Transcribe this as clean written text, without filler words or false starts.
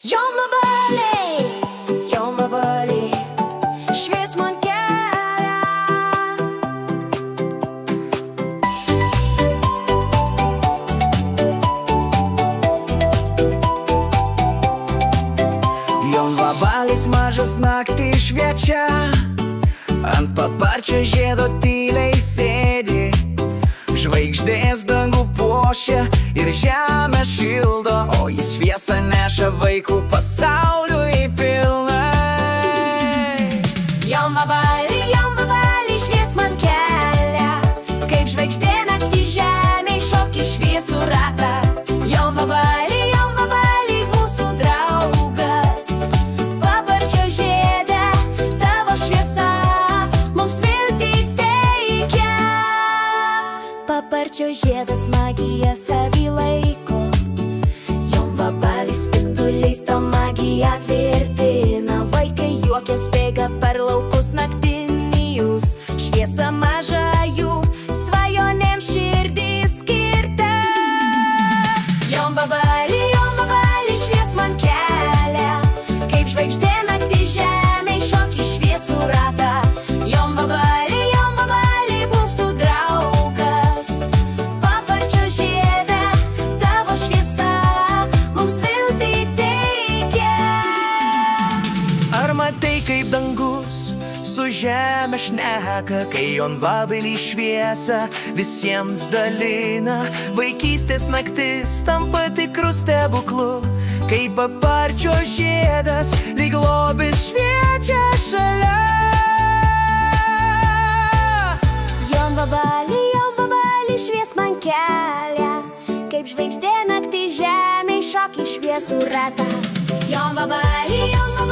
Jonvabaliai, švies man kelią. Jonvabalis mažas naktį šviečia, ant paparčio žiedo tyliai sėdi. Žvaigždės dangų puošia ir žemę šildo, o jis šviesą neša vaikų pasauliui pilnai. Jonvabaliai, jonvabaliai, švies man kelią, kaip žvaigždė naktį žemėj šokį šviesų ratą. Jonvabaliai, jonvabaliai, mūsų draugas, paparčio žiede tavo šviesa mums viltį teikia. Paparčio žiedas magiją savy laiko, jonvabalis spinduliais to magiją tvirtina. Vaikai juokės bėga per laukus naktinijus, šviesa maža jų svajonėm širdį skirta. Jonvabaliai, jonvabaliai, švies man kelią, kaip žvaigždė naktį žemėj šokį šviesų ratą. Jonvabaliai, jonvabaliai, mūsų draugas, paparčio žiede tavo šviesa mums viltį teikia. Ar matai, kaip dangus su žemė šneka, kai jonvabalį šviesą visiems dalina? Vaikystės naktis tampa tikrų stebuklų, kai paparčio žiedas lyg lobis šviečia šalia. Jonvabaliai, jonvabaliai, švies man kelią, kaip žvaigždė naktį žemėj šokį šviesų ratą. Jonvabaliai, jonvabaliai,